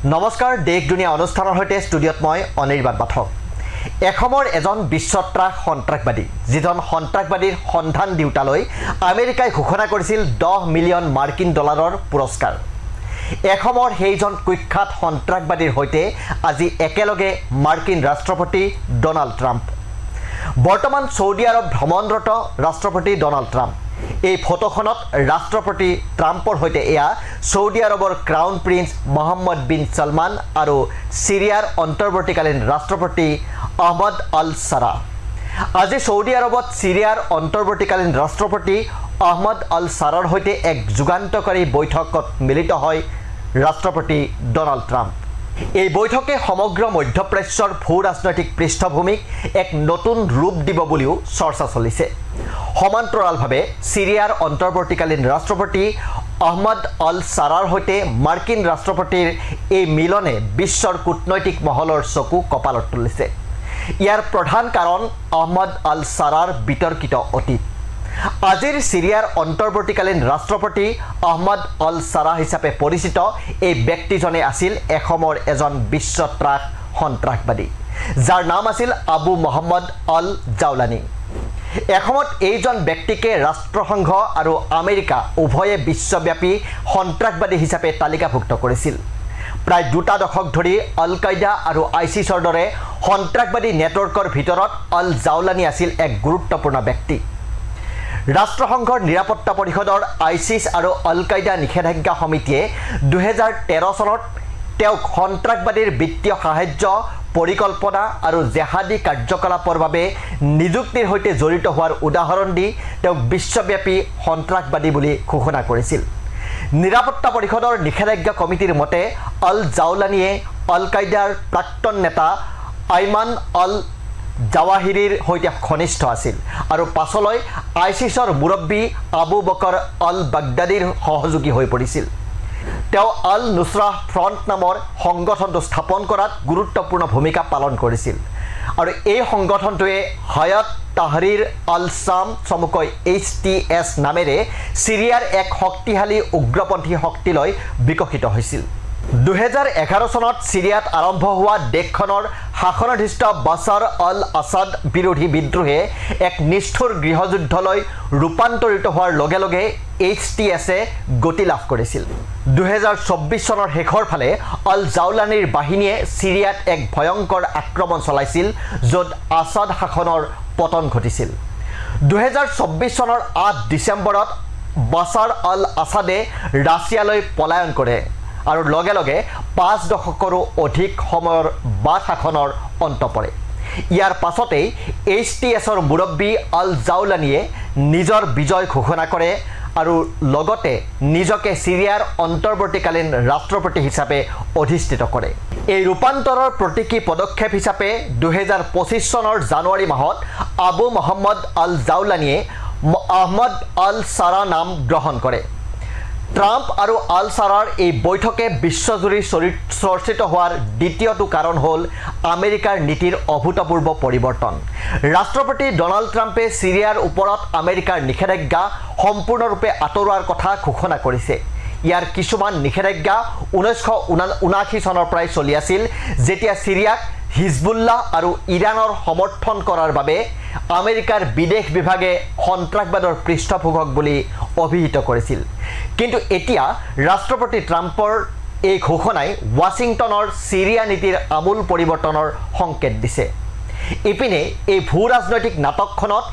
নমস্কাৰ দেশ দুনিয়া অনুষ্ঠানৰ হৈতে ষ্টুডিঅ'ত মই অনিৰ্বাণ পাঠক এখমৰ এজন বিশ্বত্ৰাস সন্ত্ৰাসবাদী যিজন সন্ত্ৰাসবাদীৰ সন্ধান দিউতালৈ আমেৰিকাই ঘোষণা কৰিছিল 10 মিলিয়ন মাৰ্কিন ডলাৰৰ পুৰস্কাৰ এখমৰ সেইজন কুখ্যাত সন্ত্ৰাসবাদীৰ হৈতে আজি একেলগে মাৰ্কিন ৰাষ্ট্ৰপতি ডনাল্ড ট্ৰাম্প বৰ্তমান সৌদি আৰব ভ্ৰমণৰত ৰাষ্ট্ৰপতি ডনাল্ড ট্ৰাম্প এই ফটোখনত ৰাষ্ট্ৰপতি ট্ৰাম্পৰ হৈতে এয়া সৌদি আৰবৰ crown prince Mohammed bin Salman আৰু সিৰিয়াৰ অন্তৰ্বৰ্তীকালীন ৰাষ্ট্ৰপতি আহমদ আল সাৰা আজি সৌদি আৰবত সিৰিয়াৰ অন্তৰ্বৰ্তীকালীন ৰাষ্ট্ৰপতি আহমদ আল সাৰাৰ হৈতে এক যুগান্তকাৰী বৈঠকত মিলিত হয় ৰাষ্ট্ৰপতি ডনাল্ড ট্ৰাম্প এই বৈঠকে সমগ্ৰ মধ্যপ্ৰাচ্যৰ ভূ ৰাজনৈতিক পৃষ্ঠভূমিক এক নতুন ৰূপ দিব বুলিও চৰ্চা চলিছে সমান্তৰালভাৱে সিৰিয়াৰ অন্তৰ্বৰ্তীকালীন ৰাষ্ট্ৰপতি আহমদ আল সাৰাৰ হৈতে মাৰ্কিন ৰাষ্ট্ৰপতিৰ এই মিলনে বিশ্বৰ কূটনৈতিক মহলৰ চকু কপালত তুলিছে ইয়াৰ প্ৰধান কাৰণ আহমদ আল সাৰাৰ বিতৰ্কিত অতীত আজিৰ সিৰিয়াৰ অন্তৰ্বৰ্তীকালীন ৰাষ্ট্ৰপতি আহমদ আল সাৰা হিচাপে পৰিচিত এই ব্যক্তিজনে আছিল এখমৰ এজন বিশ্বত্ৰাস সন্ত্ৰাসবাদী যাৰ নাম আছিল আবু মোহাম্মদ আল জাওলানী এখমত এইজন ব্যক্তিকে ৰাষ্ট্ৰসংঘ আৰু আমেৰিকা উভয়ে বিশ্বব্যাপী সন্ত্ৰাসবাদী হিচাপে তালিকাভুক্ত কৰিছিল প্ৰায় দুটা দশক ধৰি আল কায়দা আৰু আইসিছৰ দৰে সন্ত্ৰাসবাদী নেটৱৰ্কৰ ভিতৰত আল জাওলানী আছিল এক গুৰুত্বপূৰ্ণ ব্যক্তি ৰাষ্ট্ৰসংঘৰ নিৰাপত্তা পৰিষদৰ আইসিছ আৰু আল কায়দা নিষেধাজ্ঞা সমিতিয়ে 2013 চনত তেওঁক সন্ত্ৰাসবাদীৰ বিত্তীয় সাহায্য পৰিকল্পনা আৰু জেহাদী কাৰ্যকলাপৰ বাবে নিযুক্তিৰ হৈতে জড়িত হোৱাৰ উদাহৰণ দি তেওঁক বিশ্বব্যাপী সন্ত্ৰাসবাদী বুলি ঘোষণা কৰিছিল নিৰাপত্তা পৰিষদৰ নিষেধাজ্ঞা কমিটিৰ মতে আল জাওলানীয়ে আল কায়দাৰ প্ৰাক্তন নেতা আইমান আল জাৱাহিৰীৰ হৈতে ঘনিষ্ঠ আছিল আৰু পাছলৈ আইসিছৰ মুৰব্বী আবু বকৰ আল বাগদাদীৰ সহযোগী হৈ পৰিছিল তেওঁ আল নুছৰাহ ফ্ৰণ্ট নামৰ সংগঠনটো স্থাপন কৰাত গুৰুত্বপূৰ্ণ ভূমিকা পালন কৰিছিল আৰু এই সংগঠনটোৱে হায়াত তাহৰিৰ আল শাম চমুকৈ HTS নামেৰে সিৰিয়াৰ এক শক্তিশালী উগ্ৰপন্থী শক্তিলৈ বিকশিত হৈছিল 2011 চনত সিৰিয়াত আৰম্ভ হোৱা দেশখনৰ শাসনাধীষ্ঠ বাছাৰ আল আসাদ বিৰোধী বিদ্ৰোহে এক নিষ্ঠুৰ গৃহযুদ্ধলৈ ৰূপান্তৰিত হোৱাৰ লগে লগে HTSে গতি লাভ কৰিছিল 2024 চনৰ শেষৰ ফালে আল জাওলানীৰ বাহিনীয়ে সিৰিয়াত এক ভয়ংকৰ আক্ৰমণ চলাইছিল য'ত আসাদ শাসনৰ পতন ঘটিছিল 2024 চনৰ 8 ডিচেম্বৰত বাছাৰ আল আসাদে ৰাছিয়ালৈ পলায়ন কৰে আৰু লগে লগে 5 দশকৰো অধিক সময়ৰ বাদ শাসনৰ অন্ত পৰে ইয়াৰ পাছতেই HTSৰ মুৰব্বী আল জাওলানীয়ে নিজৰ বিজয় ঘোষণা কৰে আৰু লগতে নিজকে সিৰিয়াৰ অন্তৰ্বৰ্তীকালীন ৰাষ্ট্ৰপতি হিচাপে অধিষ্ঠিত কৰে এই ৰূপান্তৰৰ প্ৰতীকী পদক্ষেপ হিচাপে 2025 চনৰ জানুৱাৰী মাহত আবু মোহাম্মদ আল জাওলানীয়ে আহমদ আল সাৰা নাম গ্ৰহণ কৰে ট্ৰাম্প আৰু আল সাৰাৰ এই বৈঠকে বিশ্বজুৰি চৰ্চিত হোৱাৰ দ্বিতীয়টো কাৰণ হ'ল আমেৰিকাৰ নীতিৰ অভূতপূৰ্ব পৰিৱৰ্তন ৰাষ্ট্ৰপতি ডনাল্ড ট্ৰাম্পে সিৰিয়াৰ ওপৰত আমেৰিকাৰ নিষেধাজ্ঞা সম্পূৰ্ণৰূপে আঁতৰোৱাৰ কথা ঘোষণা কৰিছে ইয়াৰ কিছুমান নিষেধাজ্ঞা 1979 চনৰ পৰাই চলি আছিল যেতিয়া সিৰিয়াক হিজবুল্লাহ আৰু ইৰাণৰ সমৰ্থন কৰাৰ বাবে আমেৰিকাৰ বিদেশ বিভাগে সন্ত্ৰাসবাদৰ পৃষ্ঠপোষক বুলি অভিহিত কৰিছিল কিন্তু এতিয়া ৰাষ্ট্ৰপতি ট্ৰাম্পৰ এই ঘোষণাই ৱাশ্বিংটনৰ সিৰিয়া নীতিৰ আমূল পৰিৱৰ্তনৰ সংকেত দিছে ইপিনে এই ভূ ৰাজনৈতিক নাটকখনত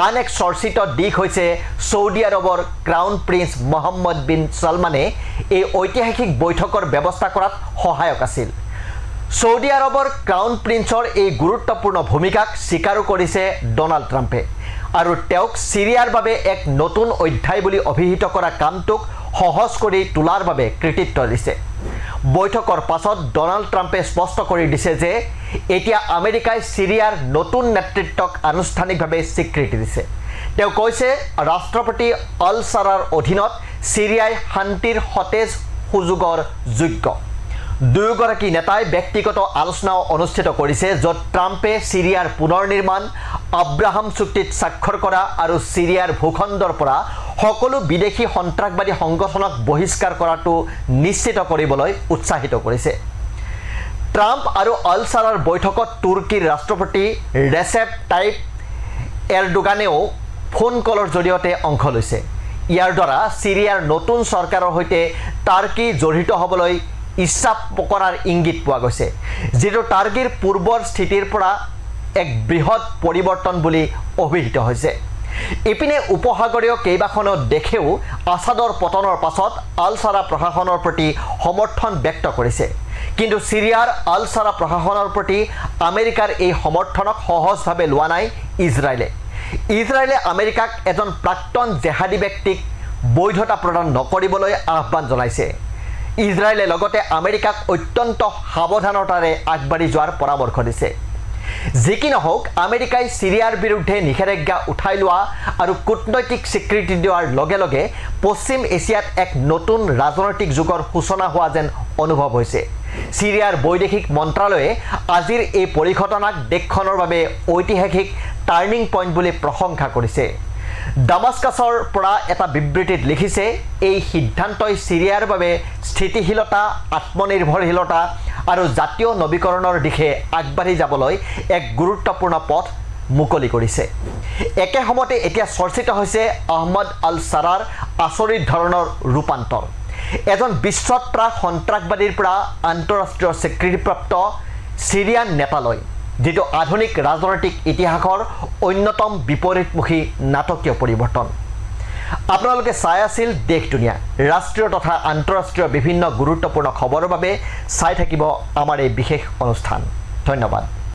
আন এক চৰ্চিত দিশ হৈছে সৌদি আৰবৰ ক্ৰাউন প্ৰিন্স মোহাম্মদ বিন সলমানে এই ঐতিহাসিক বৈঠকৰ ব্যৱস্থা কৰাত সহায়ক আছিল সৌদি আৰবৰ ক্ৰাউন প্ৰিন্সৰ এই গুৰুত্বপূৰ্ণ ভূমিকাক স্বীকাৰো কৰিছে ডনাল্ড ট্ৰাম্পে আৰু তেওঁক সিৰিয়াৰ বাবে এক নতুন অধ্যায় বুলি অভিহিত কৰা কামটোক সহজ কৰি তোলাৰ বাবে কৃতিত্ব দিছে বৈঠকৰ পাছত ডনাল্ড ট্ৰাম্পে স্পষ্ট কৰি দিছে যে এতিয়া আমেৰিকাই সিৰিয়াৰ নতুন নেতৃত্বক আনুষ্ঠানিকভাৱে স্বীকৃতি দিছে তেওঁ কৈছে ৰাষ্ট্ৰপতি আল সাৰাৰ অধীনত সিৰিয়াই শান্তিৰ সতেজ সুযোগৰ যোগ্য দুয়োগৰাকী নেতাই ব্যক্তিগত আলোচনাও অনুষ্ঠিত কৰিছে য'ত ট্ৰাম্পে সিৰিয়াৰ পুনৰ নিৰ্মাণ আব্ৰাহাম চুক্তিত স্বাক্ষৰ কৰা আৰু সিৰিয়াৰ ভূখণ্ডৰ পৰা সকলো বিদেশী সন্ত্ৰাসবাদী সংগঠনক বহিষ্কাৰ কৰাটো নিশ্চিত কৰিবলৈ উৎসাহিত কৰিছে ট্ৰাম্প আৰু আল সাৰাৰ বৈঠকত তুৰ্কীৰ ৰাষ্ট্ৰপতি ৰেচেপ টাইপ এৰডোগানেও ফোন কলৰ জৰিয়তে অংশ লৈছে ইয়াৰ দ্বাৰা সিৰিয়াৰ নতুন চৰকাৰৰ সৈতে টাৰ্কি জড়িত হ'বলৈ ইচ্ছা কৰাৰ ইংগিত পোৱা গৈছে যেটো টাৰ্কিৰ পূৰ্বৰ স্থিতিৰ পৰা এক বৃহৎ পৰিৱৰ্তন বুলি অভিহিত হৈছে ইপিনে উপসাগৰীয় কেইবাখনো দেশেও আসাদৰ পতনৰ পাছত আল সাৰা প্ৰশাসনৰ প্ৰতি সমৰ্থন ব্যক্ত কৰিছে কিন্তু সিৰিয়াৰ আল সাৰা প্ৰশাসনৰ প্ৰতি আমেৰিকাৰ এই সমৰ্থনক সহজভাৱে লোৱা নাই ইজৰাইলে আমেৰিকাক এজন প্ৰাক্তন জেহাদী ব্যক্তিক বৈধতা প্ৰদান নকৰিবলৈ আহ্বান জনাইছে ইজৰাইলে লগতে আমেৰিকাক অত্যন্ত সাৱধানতাৰে আগবাঢ়ি যোৱাৰ পৰামৰ্শ দিছে যি কি নহওক আমেৰিকাই সিৰিয়াৰ বিৰুদ্ধে নিষেধাজ্ঞা উঠাই লোৱা আৰু কূটনৈতিক স্বীকৃতি দিয়াৰ লগে লগে পশ্চিম এছিয়াত এক নতুন ৰাজনৈতিক যুগৰ সূচনা হোৱা যেন অনুভৱ হৈছে সিৰিয়াৰ বৈদেশিক মন্ত্ৰালয়ে আজিৰ এই পৰিঘটনাক দেশখনৰ বাবে ঐতিহাসিক টাৰ্নিং পইণ্ট বুলি প্ৰশংসা কৰিছে দামাস্কাছৰ পৰা এটা বিবৃতিত লিখিছে এই সিদ্ধান্তই সিৰিয়াৰ বাবে স্থিতিশীলতা আত্মনিৰ্ভৰশীলতা আৰু জাতীয় নৱীকৰণৰ দিশে আগবাঢ়ি যাবলৈ এক গুৰুত্বপূৰ্ণ পথ মুকলি কৰিছে একে সময়তে এতিয়া চৰ্চিত হৈছে আহমদ আল সাৰাৰ আচৰিত ধৰণৰ ৰূপান্তৰ এজন বিশ্বত্ৰাস সন্ত্ৰাসবাদীৰ পৰা আন্তঃৰাষ্ট্ৰীয় স্বীকৃতিপ্ৰাপ্ত সিৰিয়ান নেতালৈ যেটো আধুনিক ৰাজনৈতিক ইতিহাসৰ অন্যতম বিপৰীতমুখী নাটকীয় পৰিৱৰ্তন আপোনালোকে চাই আছিল দেশ দুনিয়া ৰাষ্ট্ৰীয় তথা আন্তঃৰাষ্ট্ৰীয় বিভিন্ন গুৰুত্বপূৰ্ণ খবৰৰ বাবে চাই থাকিব আমাৰ এই বিশেষ অনুষ্ঠান ধন্যবাদ